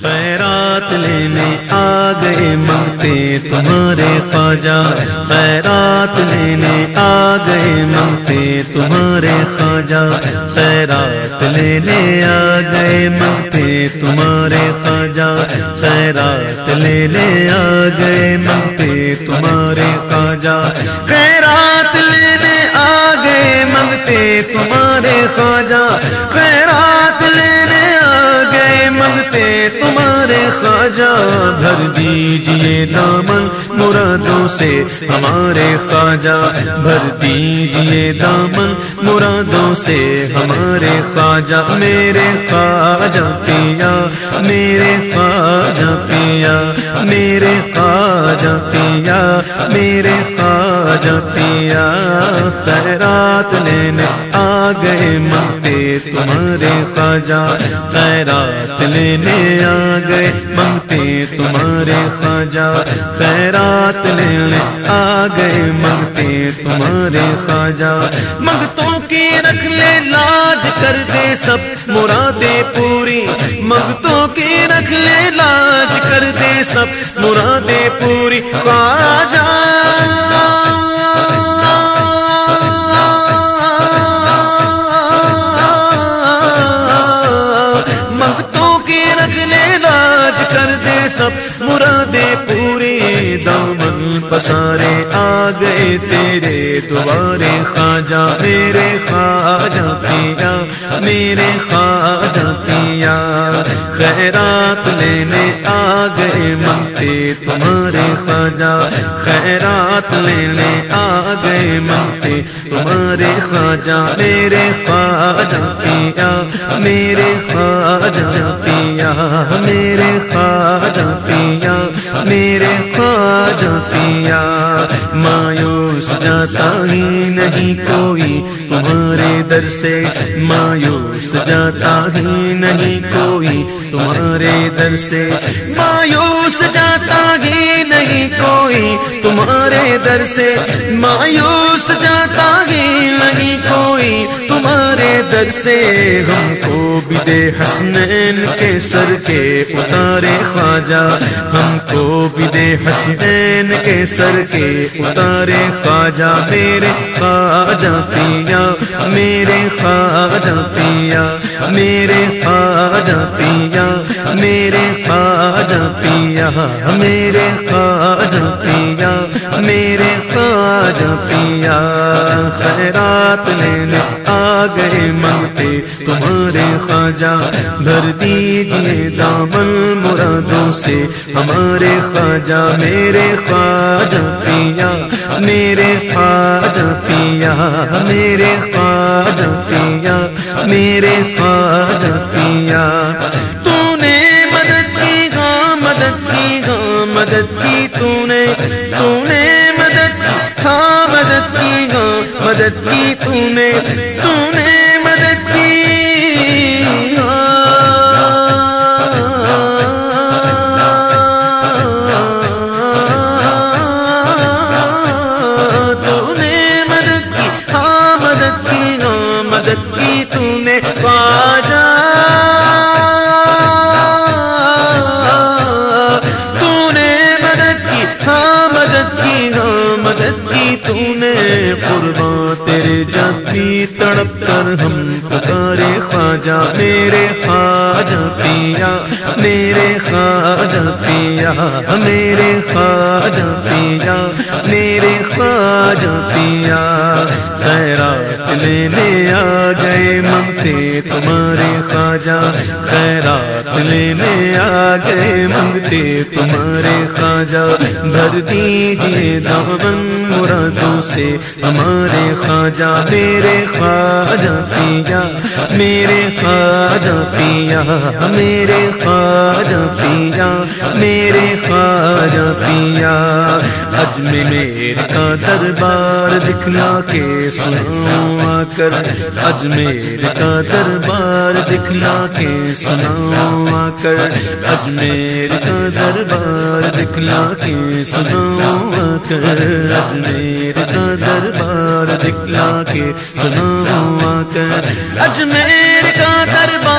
خیرات لینے آ گئے مانگتے تمہارے خواجہ، خیرات لینے آ گئے مانگتے تمہارے خواجہ، خیرات لینے آ گئے مانگتے تمہارے خواجہ، خیرات لینے آ گئے مانگتے تمہارے خواجہ، خیرات لینے آ گئے مانگتے تمہارے خواجہ، خیرات لینے آ گئے مانگتے تمہارے خواجہ، بھر دیجئے دامن مرادوں سے ہمارے خواجہ، بھر دیجئے دامن مرادوں سے ہمارے خواجہ، میرے خواجہ پیا، میرے خواجہ پیا، میرے خواجہ پیا، میرے خواجہ پیا، خیرات لینے آ گئے مانگتے تمہارے خواجہ، خیرات لینے آ گئے مانگتے تمہارے خواجہ، خیرات لینے آ گئے مانگتے تمہارے خواجہ، منگتوں کی رکھ لے لاج کر دے سب مرادیں پوری، منگتوں کی رکھ لے لاج کر دے سب مرادیں پوری، خواجہ سب مرادیں پوری، دامن پسارے آ گئے تیرے دوبارے خواجہ، میرے خواجہ پیا، میرے خواجہ پیا، خیرات لینے آ گئے مانگتے تمہارے خواجہ، خیرات لینے آ گئے مانگتے تمہارے خواجہ، میرے خواجہ پیا، میرے خواجہ پیا، میرے خواجہ پیا، میرے خواجہ پیا، مایوس جاتا ہی نہیں کوئی تمہارے در سے، مایوس جاتا ہی نہیں کوئی تمہارے در سے، مایوس جاتا ہی نہیں کوئی تمہارے در سے، مایوس جاتا ہی نہیں کوئی تمہارے در سے، ہم کو بھی دے حسنین کے سر کے اتارے خواجہ، ہم کو بھی دے حسنین کے سر کے اتارے خواجہ، میرے خواجہ پیا، میرے خواجہ پیا، میرے خواجہ پیا، میرے خواجہ پیا، میرے خواجہ پیا، میرے خواجہ پیا، خیرات لینے آ گئے مانگتے تمہارے خواجہ، بھر دیجئے دامن مرادوں سے ہمارے خواجہ، میرے خواجہ پیا، میرے خواجہ پیا، میرے خواجہ پیا، میرے خواجہ پیا، تو نے مدد کی ہاں مدد کی ہاں مدد کی، تو نے مدد کی ہاں مدد کی ہاں مدد کی، تو نے مدد کی خواجہ، تو نے مدد کی ہاں مدد کی ہاں مدد کی، تو نے قرباں تیرے جاتی تڑپ کر ہم پکارے خواجہ، میرے خواجہ پیا، میرے خواجہ پیا، میرے خواجہ پیا، میرے خواجہ پیا، خیرات لینے آ گئے مانگتے تمہارے خواجہ، خیرات لینے آ گئے مانگتے تمہارے خواجہ، بھر دیجئے دامن مرادوں سے ہمارے خواجہ، میرے خواجہ پیا، میرے خواجہ پیا، میرے خواجہ پیا، میرے خواجہ پیا، اجمیر کا دربار دکھلا کے سناؤ آ کر، اجمیر کا دربار دکھلا کے سناؤ آ کر، اجمیر کا دربار دکھلا کے سناؤ آ کر، اجمیر کا دربار دکھلا کے سناؤ آ کر، اجمیر کا دربار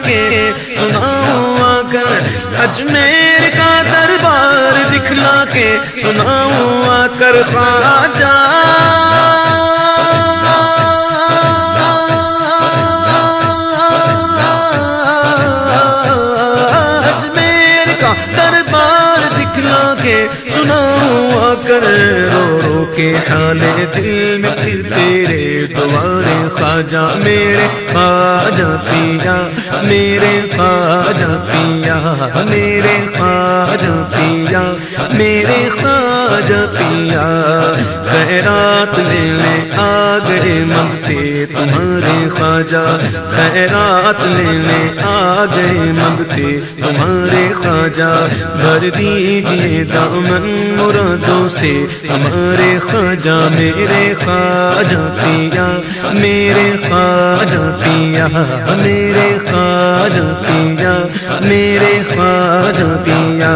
کے سناؤں آ کر، اجمیر کا دربار دکھلا کے سناؤں آ کر خواجہ سناؤں آ کر، رو رو کے حال دل میں پھر تیرے دوارے خواجہ میرے خواجہ پیا، میرے خواجہ پیا، میرے خواجہ پیا، میرے خواجہ پیا، خیرات لینے آ گئے منگتے تمہارے خواجہ، خیرات لینے آ گئے منگتے تمہارے خواجہ، بھر دیجیے دامن مرادوں سے ہمارے خواجہ، میرے خواجہ پیا، میرے خواجہ پیا، میرے خواجہ پیا، میرے خواجہ پیا،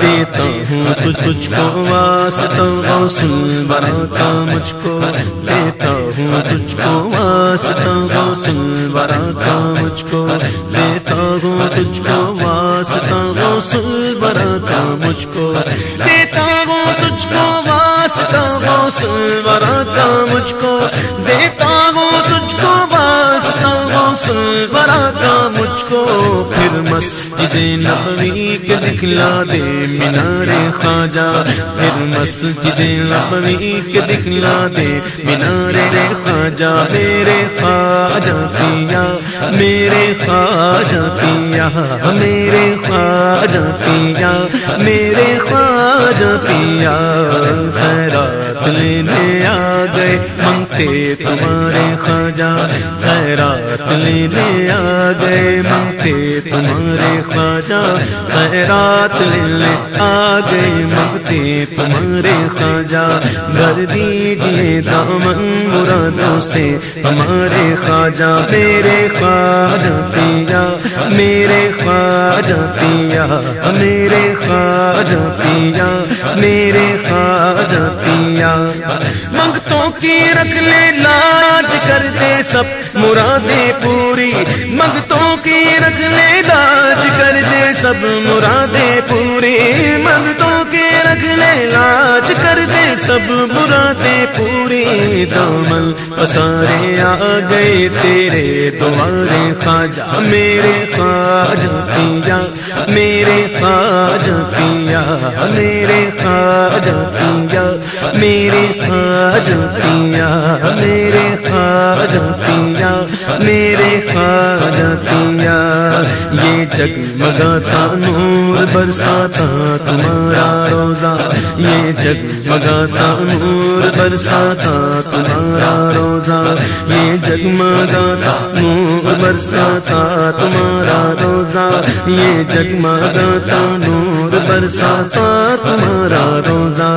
دیتا ہوں تجھ کو واسطہ غوث الورا کا مجھ کو، دیتا ہوں تجھ کو واسطہ غوث الورا کا مجھ کو، دیتا ہوں تجھ کو واسطہ غوث الورا کا مجھ کو، دیتا ہوں تجھ کو واسطہ غوث الورا کا مجھ کو، دیتا ہوں تجھ کو واسطہ غوث الورا کا مجھ کو، پھر مسجد نبوی کے دکھلا دے مینار خواجہ، پھر مسجد نبوی کے دکھلا دے مینار خواجہ، میرے خواجہ پیا، میرے خواجہ پیا، میرے خواجہ پیا، میرے خواجہ پیا، خیرات لینے آ گئے منگتے تمہارے خواجہ، خیرات لینے آ گئے منگتے تمہارے خواجہ، خیرات لینے آ گئے منگتے تمہارے خواجہ، بھر دیجیے دامن مرادوں سے ہمارے خواجہ، میرے خواجہ پیا، میرے خواجہ پیا، میرے خواجہ پیا، میرے خواجہ پیا، منگتوں کی رکھ لے لاج کر دے سب مرادیں پوری، منگتوں کی رکھ لے لاج کر دے سب مرادیں پوری، منگتوں کی رکھ لے لاج کر دے سب مرادیں پوری، دامن پسارے آ گئے تیرے دوارے خواجہ، میرے خواجہ پیا، میرے خواجہ پیا، میرے خواجہ پیا، میرے خواجہ پیا، میرے خواجہ پیا، میرے خواجہ پیا، یہ جگمگاتا نور برساتا تمہارا روزہ، یہ جگمگاتا نور برساتا تمہارا روزہ، یہ جگمگاتا نور برساتا تمہارا روزہ، یہ جگمگاتا نور برساتا تمہارا روزہ،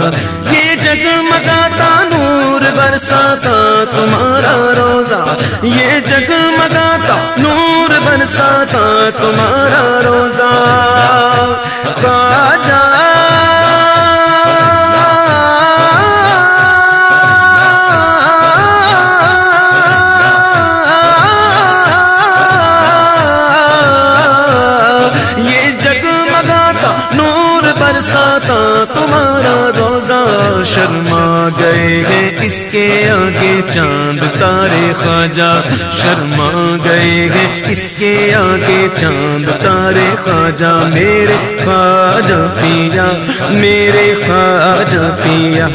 یہ جگمگاتا نور برساتا تمہارا روزہ، یہ جگمگاتا نور برساتا تمہارا روزہ، خواجہ برساتا تمہارا روزہ، شرما گئے ہیں اس کے آگے چاند تارے خواجہ، شرما گئے ہیں اس کے آگے چاند تارے خواجہ، میرے خواجہ پیا، میرے خواجہ پیا،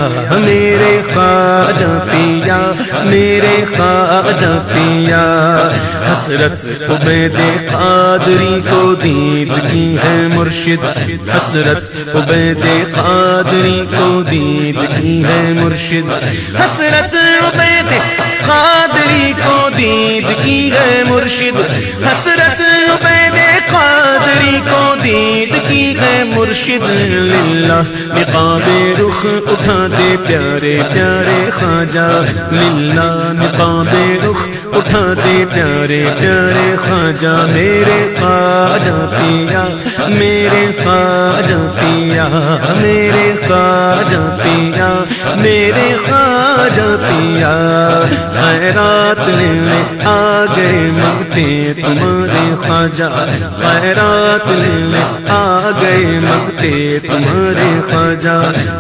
میرے خواجہ پیا، میرے خواجہ پیا، حسرت عبید قادری کو دید کی ہے مرشد، حسرت عبید قادری کو دید کی ہے مرشد، حسرت عبید قادری کو دید کی ہے مرشد، حسرت عبید قادری کو دید کی ہے مرشد للہ نقاب رخ اٹھا دے پیارے پیارے خواجہ للہ نقاب رخ اٹھا دے پیارے پیارے خواجہ میرے خواجہ پیا میرے خواجہ پیا میرے خواجہ پیا میرے خواجہ پیا خیرات لینے آ گئے مانگتے تمہارے خواجہ خیرات لینے آ گئے مانگتے تمہارے خواجہ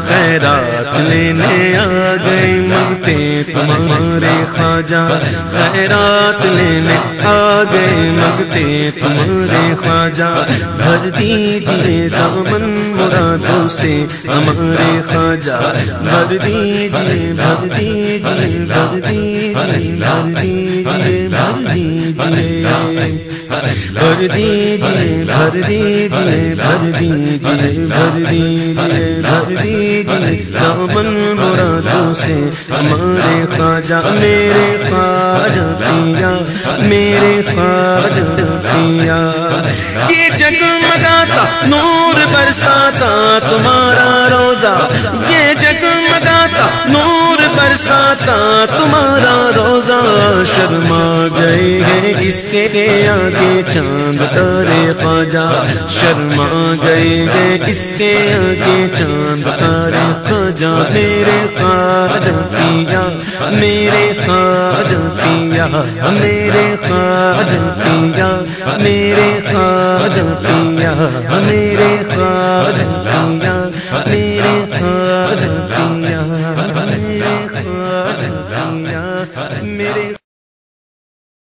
خیرات لینے آ گئے مانگتے تمہارے خواجہ خیرات لینے آ گئے مانگتے تمہارے خواجہ بھر دیجئے دامن مرادوں سے ہمارے خواجہ بھر دیجئے بھر دیجئے بھر دیجئے بھر دیجئے بھر دیجئے بھر دیجئے بھر دیجئے بھر دیجئے بھر دیجئے بھر دیجئے دامن مرادوں سے ہمارے خواجہ میرے خواجہ پیا میرے خواجہ پیا یہ جگمگاتا نور برساتا تمہارا روزہ یہ جگمگاتا نور برساتا تمہارا روزہ شرما گئے ہیں اس کے آگے چاند تارے خواجہ شرما گئے ہیں اس کے آگے چاند تارے خواجہ میرے خواجہ پیا میرے خواجہ پیا میرے خواجہ پیا میرے خواجہ پیا میرے خواجہ پیا